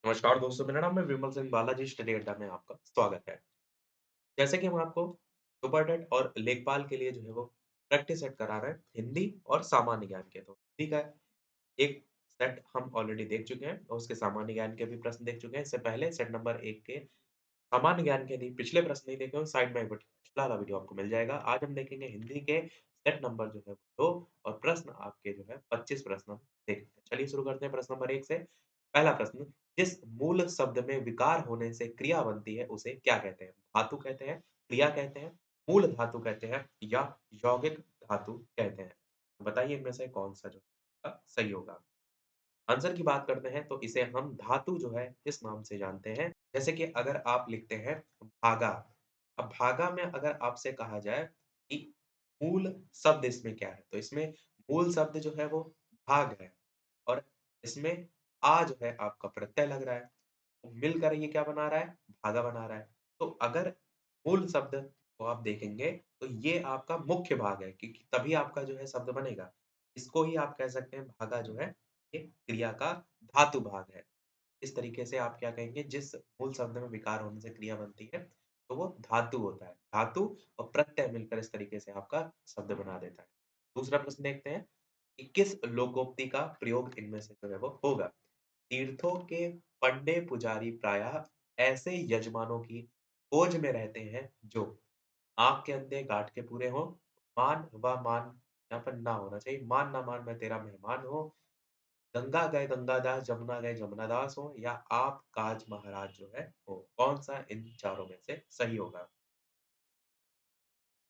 नमस्कार दोस्तों, मेरा नाम है विमल सिंह बालाजी स्टडी अड्डा में आपका स्वागत है। जैसे कि हम आपको सुपर टेट और लेखपाल के लिए जो है वो प्रैक्टिस सेट करा रहे हैं हिंदी और सामान्य ज्ञान के। तो ठीक है, एक सेट हम ऑलरेडी देख चुके हैं और उसके सामान्य ज्ञान के भी प्रश्न देख चुके हैं। इससे पहले सेट नंबर 1 के सामान्य ज्ञान के यदि पिछले प्रश्न नहीं देखे हो, साइड में एक पिछला वाला वीडियो आपको मिल जाएगा। आज हम देखेंगे हिंदी के सेट नंबर जो है 2 और प्रश्न आपके जो है 25 प्रश्न हम देखेंगे। चलिए शुरू करते हैं प्रश्न नंबर 1 से। पहला प्रश्न, जिस मूल शब्द में विकार होने से क्रिया बनती है, उसे क्या कहते हैं? धातु कहते हैं, क्रिया कहते हैं, मूल धातु कहते हैं या यौगिक धातु कहते हैं? बताइए इनमें से कौन-सा जो सही होगा? आंसर की बात करते हैं तो इसे हम धातु जो है किस नाम से जानते हैं? जैसे कि अगर आप लिखते हैं भागा, अब भागा में अगर आपसे कहा जाए कि मूल शब्द इसमें क्या है? तो इसमें मूल शब्द जो है वो भाग है और इसमें आ जो है आपका प्रत्यय लग रहा है। तो मिलकर ये क्या बना रहा है? भागा बना रहा है। तो अगर मूल शब्द को आप देखेंगे तो ये आपका मुख्य भाग है क्योंकि तभी आपका जो है शब्द बनेगा। इसको ही आप कह सकते हैं भागा जो है ये क्रिया का धातु भाग है। इस तरीके से आप क्या कहेंगे जिस मूल शब्द में विकार होने से क्रिया बनती है, तो वो धातु होता है। धातु और प्रत्यय मिलकर इस तरीके से आपका शब्द बना देता है। दूसरा प्रश्न देखते हैं कि किस लोकोक्ति का प्रयोग इनमें से जो है वो होगा? तीर्थों के पंडे पुजारी प्रायः ऐसे यजमानों की खोज में रहते हैं जो आँख के अंधे गाँठ के पूरे हों, मान व मान यहाँ पर ना होना चाहिए, मान ना मान मैं तेरा मेहमान हूँ, गंगा गए गंगादास, जमुना गए जमुनादास हो या आप काज महाराज जो है हो। कौन-सा इन चारों में से सही होगा?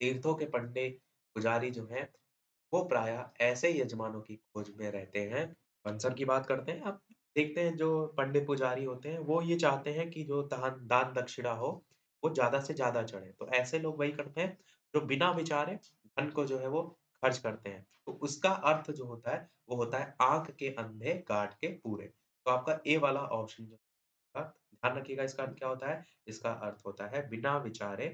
तीर्थों के पंडे पुजारी जो हैं, वो प्रायः ऐसे यजमानों की खोज में रहते हैं। आंसर की बात करते हैं, अब देखते हैं जो पंडित पुजारी होते हैं, वो ये चाहते हैं कि जो दान दान दक्षिणा हो, वो ज़्यादा से ज़्यादा चढ़े। तो ऐसे लोग वही करते हैं, जो बिना विचारे धन को जो है वो खर्च करते हैं। तो उसका अर्थ जो होता है, वो होता है आँख के अंधे गाँठ के पूरे। तो आपका ए वाला ऑप्शन जो होगा, ध्यान रखिएगा इसका अर्थ क्या होता है? इसका अर्थ होता है बिना विचारे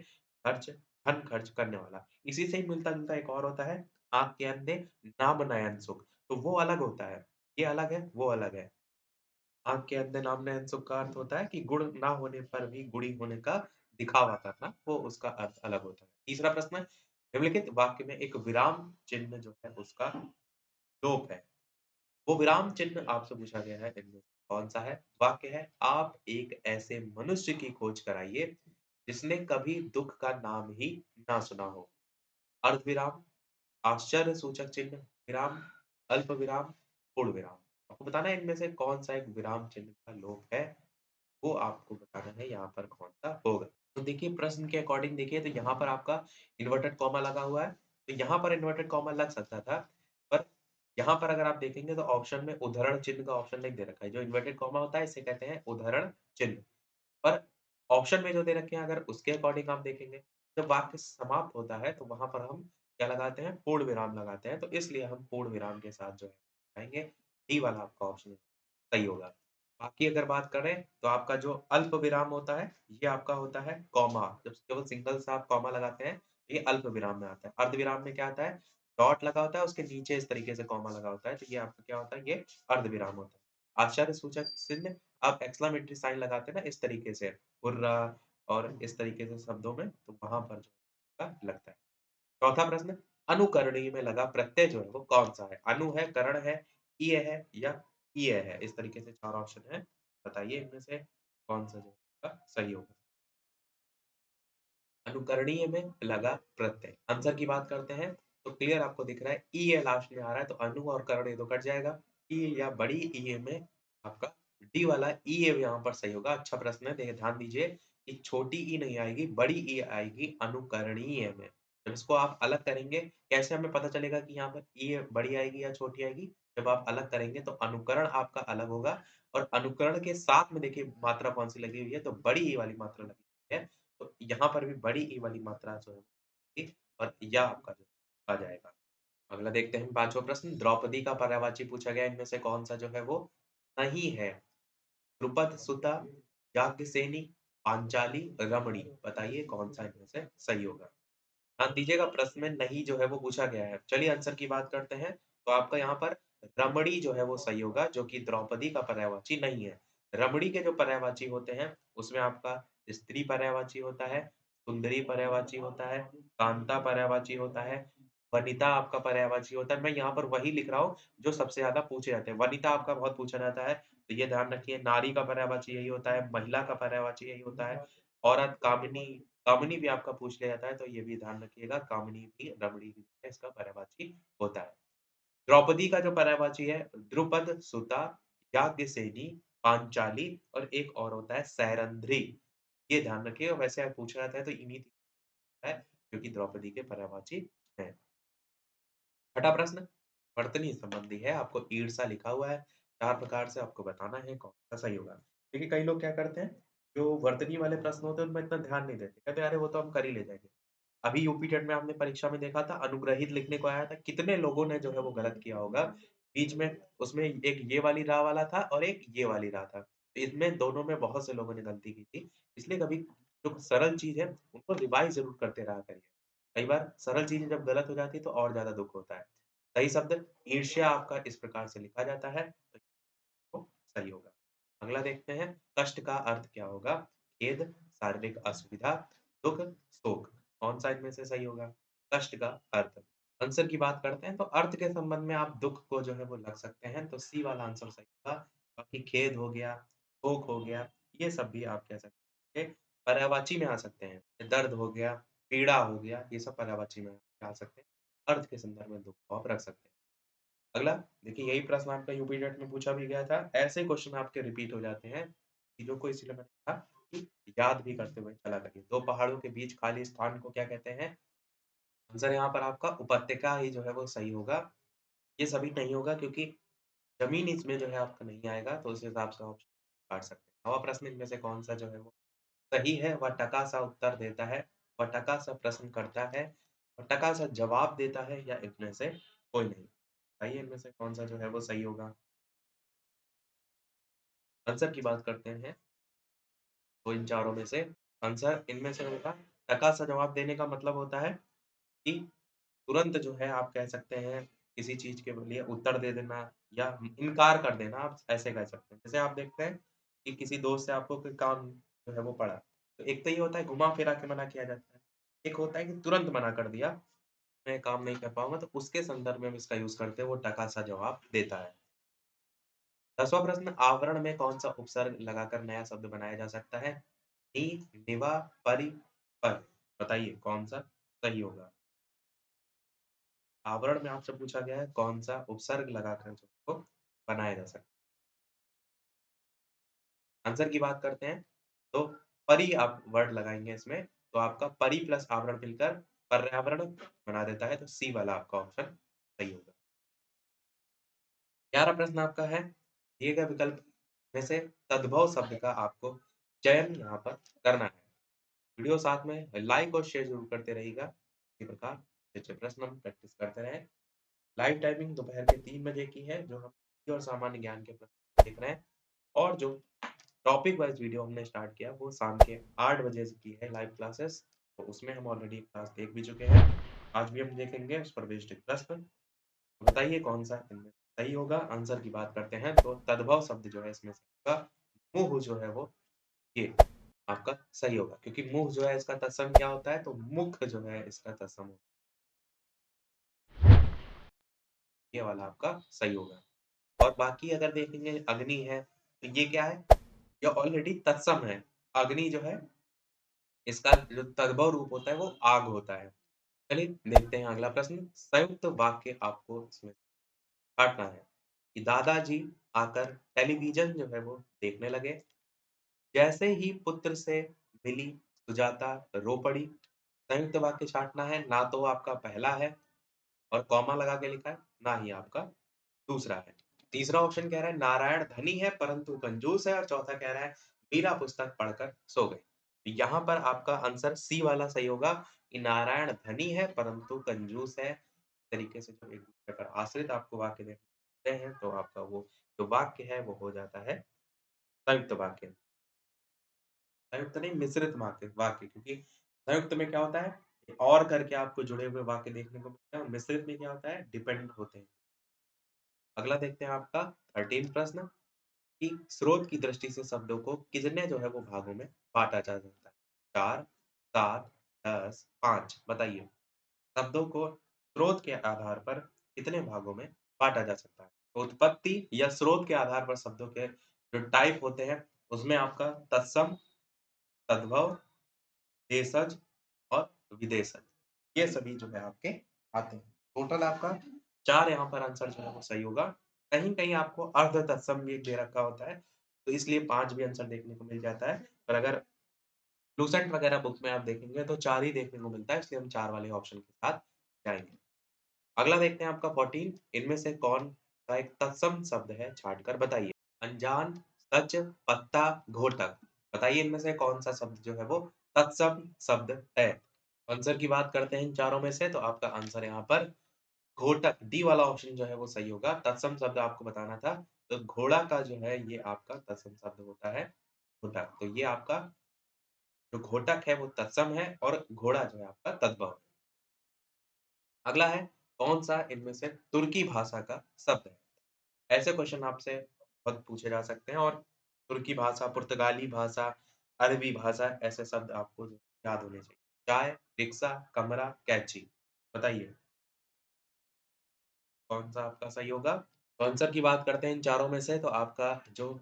धन खर्च करने वाला। इसी से ही मिलता-जुलता एक और होता है, आँख के अंधे नाम नयन सुख। तो वो अलग होता है। ये अलग है, वो अलग है। आँख के अंधे नाम नयन सुख का अर्थ होता है कि गुण ना होने पर भी गुणी होने का दिखावा करना, वो उसका अर्थ अलग होता है। तीसरा प्रश्न, निम्नलिखित वाक्य में एक विराम चिन्ह जो है उसका लोप है। वो विराम चिन्ह आपसे पूछा गया है इनमें से कौन-सा है? वाक्य है, आप एक ऐसे मनुष्य की खोज कराइए, जिसने कभी दुःख का नाम ही ना सुना हो। अर्धविराम, आश्चर्यसूचक चिन्ह, विराम, अल्पविराम, पूर्णविराम। आपको बताना है इनमें से कौन-सा एक विराम चिन्ह का लोप है, वो आपको बताना है यहाँ पर कौन-सा होगा। तो देखिए प्रश्न के अकॉर्डिंग देखिए तो यहाँ पर आपका इन्वर्टेड कॉमा लगा हुआ है, तो यहाँ पर इन्वर्टेड कॉमा लग सकता था, पर यहाँ पर अगर आप देखेंगे तो ऑप्शन में उद्धरण चिन्ह का ऑप्शन नहीं दे रखा है। जो इन्वर्टेड कॉमा होता है इसे कहते हैं उद्धरण चिन्ह। पर ऑप्शन में जो दे रखे हैं अगर उसके अकॉर्डिंग आप देखेंगे, जब वाक्य समाप्त होता है तो वहाँ पर हम क्या लगाते हैं? पूर्ण विराम लगाते हैं, तो इसलिए हम पूर्ण विराम के साथ जो है आएँगे, डी वाला आपका ऑप्शन सही होगा। बाकी अगर बात करें तो आपका जो अल्प विराम होता है, ये आपका होता है कॉमा, जब केवल सिंगल सा आप कॉमा लगाते हैं, ये अल्प विराम में आता है। अर्धविराम में क्या आता है? डॉट लगा होता है, उसके नीचे इस तरीके से कॉमा लगा होता है, तो ये आपका क्या होता है? ये अर्धविराम होता है। आश्चर्यसूचक चिन्ह आप एक्सक्लेमेटरी साइन लगाते हैं ना इस तरीके से, हुर्रा और इस तरीके से शब्दों में, तो वहाँ पर जो है लगता है। चौथा प्रश्न, अनुकरणीय में लगा प्रत्यय जो है वो कौन-सा है? अनु है, करण है, इय है या ईय है? इस तरीके से 4 ऑप्शन हैं। बताइए इनमें से कौन-सा जो है सही होगा? अनुकरणीय में लगा प्रत्यय। आंसर की बात करते हैं तो क्लियर आपको दिख रहा है ईय लास्ट में आ रहा है तो अनु और करण ये तो कट जाएगा। ई या बड़ी ईय में आपका डी वाला ईय यहाँ पर सही होगा। अच्छा प्रश्न है, देखिए ध्यान दीजिए कि छोटी ई नहीं आएगी, बड़ी ई आएगी अनुकरणीय में। जब इसको आप अलग करेंगे, कैसे हमें पता चलेगा कि यहाँ पर ई बड़ी आएगी या छोटी आएगी? जब आप अलग करेंगे तो अनुकरण आपका अलग होगा और अनुकरण के साथ में देखिए मात्रा कौन-सी लगी हुई है, तो बड़ी ई वाली मात्रा लगी हुई है। तो यहाँ पर भी बड़ी ई वाली मात्रा जो है ठीक और या आपका जो आ जाएगा। अगला देखते हैं 5वाँ प्रश्न, द्रौपदी का पर्यायवाची पूछा गया है, इनमें से कौन-सा जो है वो नहीं है? द्रुपद सुता, याज्ञसेनी, पांचाली, रमणी। बताइए कौन-सा इनमें से सही होगा? ध्यान दीजिएगा प्रश्न में नहीं जो है वो पूछा गया है। चलिए आंसर की बात करते हैं, तो आपका यहाँ पर रमणी जो है वो सही होगा, जो कि द्रौपदी का पर्यायवाची नहीं है। रमणी के जो पर्यायवाची होते हैं, उसमें आपका स्त्री पर्यायवाची होता है, सुंदरी पर्यायवाची होता है, कांता पर्यायवाची होता है, वनिता आपका पर्यायवाची होता है। मैं यहाँ पर वही लिख रहा हूँ, जो सबसे ज़्यादा पूछे जाते हैं। वनिता आपका बहुत पूछा जाता है, तो ये ध्यान रखिए, नारी का पर्यायवाची यही होता है, महिला का पर्यायवाची यही होता है, औरत, कामिनी, कामिनी भी आपका पूछ लिया जाता है, तो ये भी ध्यान रखिएगा, कामिनी भी रमणी भी इसका पर्यायवाची होता है। द्रौपदी का जो पर्यायवाची है, द्रुपद, सुता, याज्ञसेनी, पांचाली और एक और होता है सैरंध्री। ये ध्यान रखिए और वैसे अगर पूछा जाता है तो इन्हीं तीन है जो कि द्रौपदी के पर्यायवाची हैं। छठा प्रश्न, वर्तनी संबंधी है, आपको ईर्षा लिखा हुआ है, 4 प्रकार से आपको बताना है कौन-सा सही होगा। देखिए कई लोग क्या करते हैं, जो वर्तनी वाले प्रश्न होते हैं उनमें इतना ध्यान नहीं देते, कहते हैं अरे वो तो हम कर ही ले जाएँगे। अभी यूपी टेट में आपने परीक्षा में देखा था, अनुग्रहित लिखने को आया था, कितने लोगों ने जो है वो गलत किया होगा। बीच में उसमें एक ये वाली राह वाला था और एक ये वाली राह था। तो इसमें दोनों में बहुत से लोगों ने गलती की थी। इसलिए कभी जो सरल चीज़ है, उनको रिवाइज़ ज़रूर करते रहा करिए। कई बार सरल चीज़ें जब गलत हो जाती है तो और ज़्यादा दुःख होता है। सही शब्द ईर्ष्या आपका इस प्रकार से लिखा जाता है, तो वो सही होगा। अगला देखते हैं, कष्ट का अर्थ क्या होगा? खेद, शारीरिक असुविधा, दुःख, शोक। कौन-सा इनमें से सही होगा? कष्ट का अर्थ। आंसर की बात करते हैं तो अर्थ के संबंध में आप दुःख को जो है वो लग सकते हैं, तो सी वाला आंसर सही होगा। बाकी खेद हो गया, शोक हो गया, ये सब भी आप कह सकते हैं। पर्यायवाची में आ सकते हैं। दर्द हो गया, पीड़ा हो गया, ये सब पर्यायवाची में आ सकते हैं। अर्थ के संदर्भ में दुःख को आप रख सकते हैं। अगला, देखिए यही प्रश्न आपका यूपी टेट में पूछा भी गया था। ऐसे क्वेश्चन आपके रिपीट हो जाते हैं, चीज़ों को इसीलिए मैंने कहा कि याद भी करते हुए चला करिए। 2 पहाड़ों के बीच खाली स्थान को क्या कहते हैं? आंसर यहाँ पर आपका उपत्यका ही जो है वो सही होगा। ये सभी नहीं होगा क्योंकि ज़मीन इसमें जो है आपका नहीं आएगा, तो उस हिसाब से ऑप्शन काट सकते हैं। 9वाँ प्रश्न इनमें से कौन-सा जो है वो सही है? वह टका-सा उत्तर देता है, वह टका-सा प्रश्न करता है, वह टका-सा जवाब देता है या इनमें से कोई नहीं। बताइए इनमें से कौन-सा जो है वो सही होगा? आंसर की बात करते हैं, तो इन चारों में से आंसर इनमें से होगा, टका-सा जवाब देने का मतलब होता है कि तुरंत जो है आप कह सकते हैं किसी चीज़ के लिए उत्तर दे देना या इनकार कर देना, आप ऐसे कह सकते हैं। जैसे आप देखते हैं कि किसी दोस्त से आपको कोई काम जो है वो पड़ा, तो एक तो ये होता है घुमा-फिरा के मना किया जाता है, एक होता है कि तुरंत मना कर दिया, मैं काम नहीं कर पाऊँगा, तो उसके संदर्भ में हम इसका यूज़ करते हैं, वो टका-सा जवाब देता है। 10वाँ प्रश्न, आवरण में कौन-सा उपसर्ग लगाकर नया शब्द बनाया जा सकता है? नि, निवा, परि, पर। बताइए कौन-सा सही होगा? आवरण में आपसे पूछा गया है कौन-सा उपसर्ग लगाकर जो उसको बनाया जा सकता है। आंसर की बात करते हैं, तो परि आप वर्ड लगाएँगे इसमें, तो आपका परि प्लस आवरण मिलकर पर्यावरण बना देता है, तो सी वाला आपका ऑप्शन सही होगा। 11वाँ प्रश्न आपका है, दिए गए विकल्प में से तद्भव शब्द का आपको चयन यहाँ पर करना है। वीडियो साथ में लाइक और शेयर ज़रूर करते रहिएगा। इसी प्रकार अच्छे-अच्छे प्रश्न हम प्रैक्टिस करते रहें। लाइव टाइमिंग दोपहर के 3 बजे की है, जो हम हिंदी और सामान्य ज्ञान के प्रश्न देख रहे हैं और जो टॉपिक वाइज़ वीडियो हमने स्टार्ट किया, वो शाम के 8 बजे से की है लाइव क्लासेस। तो उसमें हम ऑलरेडी क्लास देख भी चुके हैं। आज भी हम देखेंगे उस पर बेस्ड एक प्रश्न। तो बताइए कौन-सा इनमें सही होगा? आंसर की बात करते हैं, तो तद्भव शब्द जो है इसमें से आपका मुँह जो है वो ये आपका सही होगा, क्योंकि मुँह जो है इसका तत्सम क्या होता है? तो मुख जो है इसका तत्सम ये वाला आपका सही होगा। और बाकी अगर देखेंगे अग्नि है, तो ये क्या है? ये ऑलरेडी तत्सम है। अग्नि जो है, इसका जो तद्भव रूप होता है वो आग होता है। चलिए देखते हैं अगला प्रश्न। संयुक्त वाक्य आपको इसमें काटना है कि दादाजी आकर टेलीविज़न जो है वो देखने लगे। जैसे ही पुत्र से मिली सुजाता रो पड़ी। संयुक्त वाक्य छाँटना है, ना तो आपका पहला है और कॉमा लगा के लिखा है, ना ही आपका दूसरा है। तीसरा ऑप्शन कह रहा है नारायण धनी है परंतु कंजूस है और चौथा कह रहा है मीरा पुस्तक पढ़कर सो गई। तो यहाँ पर आपका आंसर सी वाला सही होगा कि नारायण धनी है परंतु कंजूस है। इस तरीके से जब एक दूसरे पर आश्रित आपको वाक्य देखते हैं तो आपका वो जो वाक्य है वो हो जाता है संयुक्त वाक्य। संयुक्त नहीं मिश्रित वाक्य वाक्य क्योंकि संयुक्त में क्या होता है और करके आपको जुड़े हुए वाक्य देखने को मिलते हैं और मिश्रित में क्या होता है डिपेंड होते हैं। अगला देखते हैं आपका 13 प्रश्न। कि स्रोत की दृष्टि से शब्दों को कितने जो है वो भागों में बाँटा जा सकता है? 4, 7, 10, 5 बताइए। शब्दों को स्रोत के आधार पर कितने भागों में बाँटा जा सकता है? तो उत्पत्ति या स्रोत के आधार पर शब्दों के जो टाइप होते हैं, उसमें आपका तत्सम, तद्भव, देशज और विदेशज, ये सभी जो है आपके आते हैं। टोटल आपका 4 यहाँ पर आंसर जो है वो सही होगा। कहीं-कहीं आपको अर्ध तत्सम भी एक दे रखा होता है, तो इसलिए 5 भी आंसर देखने को मिल जाता है। पर अगर लूसेंट वगैरह बुक में आप देखेंगे तो 4 ही देखने को मिलता है, इसलिए हम 4 वाले ऑप्शन के साथ जाएँगे। अगला देखते हैं आपका 14 इनमें से कौन-सा एक तत्सम शब्द है, छाँट कर बताइए। अनजान, सच, पत्ता, घोटक। बताइए इनमें से कौन-सा शब्द जो है वो तत्सम शब्द है? आंसर की बात करते हैं इन चारों में से तो आपका आंसर यहाँ पर घोटक डी वाला ऑप्शन जो है वो सही होगा। तत्सम शब्द आपको बताना था, तो घोड़ा का जो है ये आपका तत्सम शब्द होता है घोटक। तो ये आपका जो घोटक है वो तत्सम है और घोड़ा जो है आपका तद्भव है। अगला है कौन-सा इनमें से तुर्की भाषा का शब्द है? ऐसे क्वेश्चन आपसे बहुत पूछे जा सकते हैं और तुर्की भाषा, पुर्तगाली भाषा, अरबी भाषा ऐसे शब्द आपको जो याद होने चाहिए। चाय, रिक्शा, कमरा, कैंची। बताइए कौन-सा आपका सही होगा? तो आंसर की बात करते हैं इन चारों में से तो आपका जो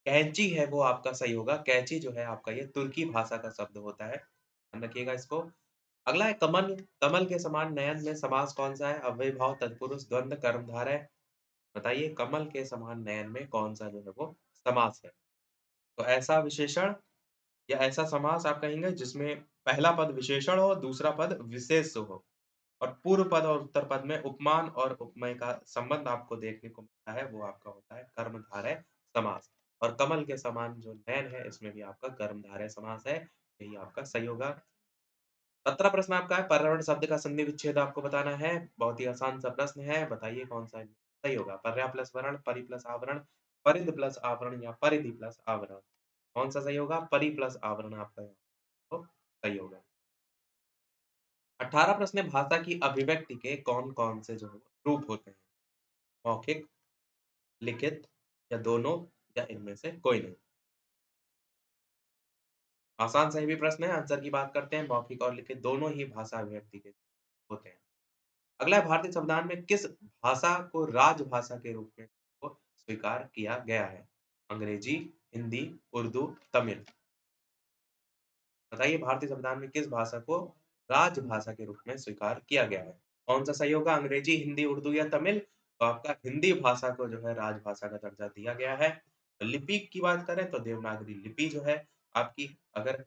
कैंची है वो आपका सही होगा। कैंची जो है आपका ये तुर्की भाषा का शब्द होता है। ध्यान रखिएगा इसको। अगला है कमल। कमल के समान नयन में समास कौन-सा है? अव्ययीभाव, तत्पुरुष, द्वंद्व, कर्मधारय। बताइए कमल के समान नयन में कौन-सा जो है वो समास है? तो ऐसा विशेषण या ऐसा समास आप कहेंगे जिसमें पहला पद विशेषण हो, दूसरा पद विशेष्य हो और पूर्व पद और उत्तर पद में उपमान और उपमेय का संबंध आपको देखने को मिलता है, वो आपका होता है कर्मधारय समास। और कमल के समान जो नयन है, इसमें भी आपका कर्मधारय समास है, यही आपका सही होगा। 17 प्रश्न आपका है, पर्यावरण शब्द का संधि विच्छेद आपको बताना है। बहुत ही आसान सा प्रश्न है, बताइए कौन-सा सही होगा? पर्या प्लस वरण, परि प्लस आवरण, परिध प्लस आवरण या परिधि प्लस आवरण? कौन-सा सही होगा? परि प्लस आवरण आपका यहाँ तो सही होगा। 18 प्रश्न है, भाषा की अभिव्यक्ति के कौन-कौन से जो है रूप होते हैं? मौखिक, लिखित या दोनों या इनमें से कोई नहीं? आसान सा ये भी प्रश्न है, आंसर की बात करते हैं, मौखिक और लिखित दोनों ही भाषा अभिव्यक्ति के होते हैं। अगला है भारतीय संविधान में किस भाषा को राजभाषा के रूप में को स्वीकार किया गया है? अंग्रेजी, हिंदी, उर्दू, तमिल। बताइए भारतीय संविधान में किस भाषा को राजभाषा के रूप में स्वीकार किया गया है? कौन-सा सही होगा? अंग्रेजी, हिंदी, उर्दू या तमिल? तो आपका हिंदी भाषा को जो है राजभाषा का दर्जा दिया गया है। लिपि की बात करें तो देवनागरी लिपि जो है आपकी अगर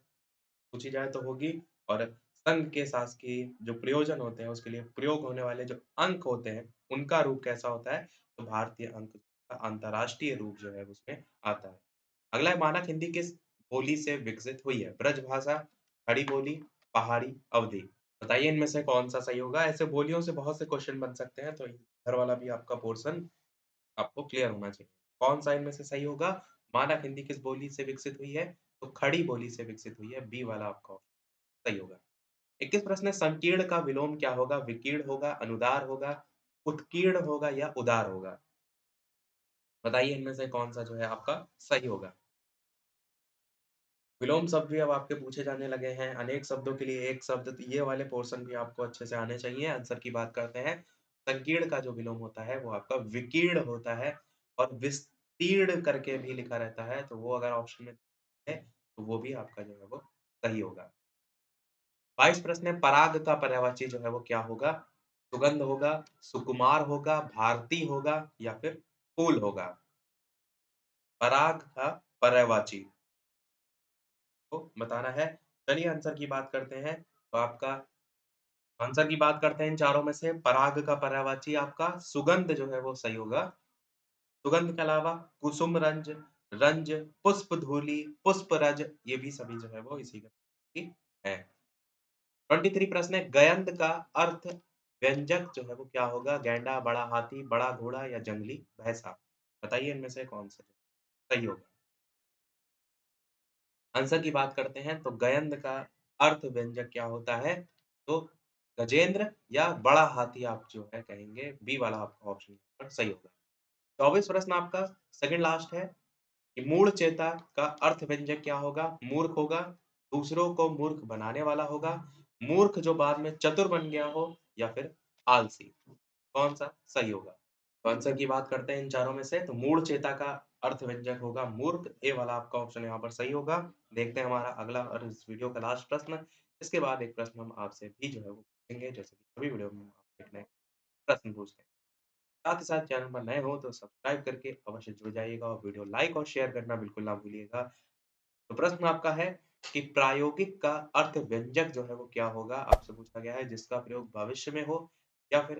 पूछी जाए तो होगी और संघ के शासकीय जो प्रयोजन होते हैं, उसके लिए प्रयोग होने वाले जो अंक होते हैं, उनका रूप कैसा होता है? तो भारतीय अंक का अंतर्राष्ट्रीय रूप जो है उसमें आता है। अगला है मानक हिंदी किस बोली से विकसित हुई है? ब्रजभाषा, खड़ी बोली, पहाड़ी, अवधी। बताइए इनमें से कौन-सा सही होगा? ऐसे बोलियों से बहुत से क्वेश्चन बन सकते हैं, तो इधर वाला भी आपका पोर्शन आपको क्लियर होना चाहिए। कौन-सा इनमें से सही होगा? मानक हिंदी किस बोली से विकसित हुई है? तो खड़ी बोली से विकसित हुई है, बी वाला आपका सही होगा। 21 प्रश्न है संकीर्ण का विलोम क्या होगा? विकीर्ण होगा, अनुदार होगा, उत्कीर्ण होगा या उदार होगा? बताइए इनमें से कौन-सा जो है आपका सही होगा? विलोम शब्द भी अब आपके पूछे जाने लगे हैं, अनेक शब्दों के लिए एक शब्द, तो ये वाले पोर्शन भी आपको अच्छे से आने चाहिए। आंसर की बात करते हैं, संकीर्ण का जो विलोम होता है, वो आपका विकीर्ण होता है और विस्तीर्ण करके भी लिखा रहता है, तो वो अगर ऑप्शन में है, तो वो भी आपका जो है वो सही होगा। 22 प्रश्न है, पराग का पर्यायवाची जो है वो क्या होगा? सुगंध होगा, सुकुमार होगा, भारती होगा या फिर फूल होगा? पराग का पर्यायवाची को बताना है। चलिए आंसर की बात करते हैं। तो आपका आंसर की बात करते हैं इन चारों में से पराग का पर्यायवाची आपका सुगंध जो है वो सही होगा। सुगंध के अलावा कुसुम रंज, रंज, पुष्प धूलि, पुष्प रज ये भी सभी जो है वो इसी का ही है। 23 प्रश्न है गयंद का अर्थ व्यंजक जो है वो क्या होगा? गैंडा, बड़ा हाथी, बड़ा घोड़ा या जंगली भैंसा? बताइए इनमें से कौन-सा सही होगा? आंसर की बात करते हैं तो गयंद का अर्थ व्यंजक क्या होता है? तो गजेंद्र या बड़ा हाथी आप जो है कहेंगे, बी वाला आपका ऑप्शन यहाँ पर सही होगा। 24 प्रश्न आपका सेकंड लास्ट है। कि मूढ़ चेता का अर्थव्यंजक क्या होगा? मूर्ख होगा, दूसरों को मूर्ख बनाने वाला होगा, मूर्ख जो बाद में चतुर बन गया हो या फिर आलसी। कौन-सा सही होगा? तो आंसर की बात करते हैं इन चारों में से, तो मूढ़ चेता का अर्थव्यंजक होगा मूर्ख, ए वाला आपका ऑप्शन यहाँ पर सही होगा। देखते हैं हमारा अगला और इस वीडियो का लास्ट प्रश्न, इसके बाद एक प्रश्न हम आपसे भी जो है वो पूछेंगे, जैसे कि सभी वीडियो में हम आपसे एक नए प्रश्न पूछते हैं। साथ ही साथ चैनल पर नए हो तो सब्सक्राइब करके अवश्य जुड़ जाइएगा और वीडियो लाइक और शेयर करना बिल्कुल ना भूलिएगा। तो प्रश्न आपका है कि प्रायोगिक का अर्थव्यंजक जो है वो क्या होगा? आपसे पूछा गया है जिसका प्रयोग भविष्य में हो या फिर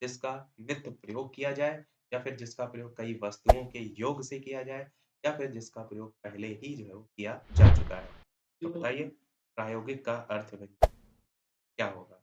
जिसका नित्य प्रयोग किया जाए या फिर जिसका प्रयोग कई वस्तुओं के योग से किया जाए या फिर जिसका प्रयोग पहले ही जो है वो किया जा चुका है। तो बताइए प्रायोगिक का अर्थव्यंजक क्या होगा?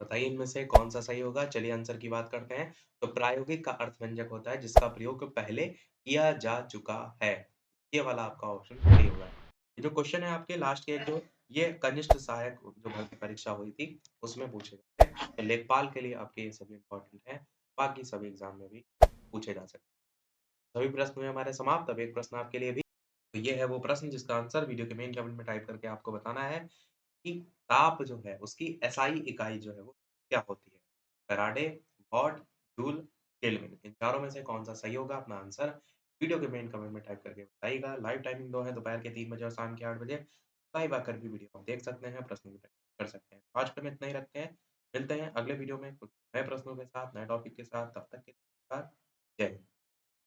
बताइए इनमें से कौन-सा सही होगा? चलिए आंसर की बात करते हैं। तो प्रायोगिक का अर्थव्यंजक होता है जिसका प्रयोग पहले किया जा चुका है। ये वाला आपका ऑप्शन सही होगा। ये जो क्वेश्चन है आपके लास्ट के जो ये कनिष्ठ सहायक जो भर्ती परीक्षा हुई थी, उसमें पूछे गए थे। तो लेखपाल के लिए आपके ये सभी इम्पोर्टेंट हैं, बाकी सभी एग्ज़ाम में भी पूछे जा सकते हैं। सभी प्रश्न हुए हमारे समाप्त, अब एक प्रश्न आपके लिए भी। तो ये है वो प्रश्न जिसका आंसर वीडियो के मेन कमेंट में टाइप करके आपको बताना है। कि ताप जो है, उसकी एसआई इकाई जो है वो क्या होती है? फैराडे, वॉट, जूल, केल्विन इन चारों में से कौन-सा सही होगा? अपना आंसर वीडियो के मेन कमेंट में टाइप करके बताइएगा। लाइव टाइमिंग 2 है, दोपहर के 3 बजे और शाम के 8 बजे। लाइव आकर भी वीडियो आप देख सकते हैं, प्रश्न भी कर सकते हैं। आज के लिए इतना ही रखते हैं, मिलते हैं अगले वीडियो में कुछ नए प्रश्नों के साथ, नए टॉपिक के साथ, तब तक के लिए नमस्कार, जय हिंद।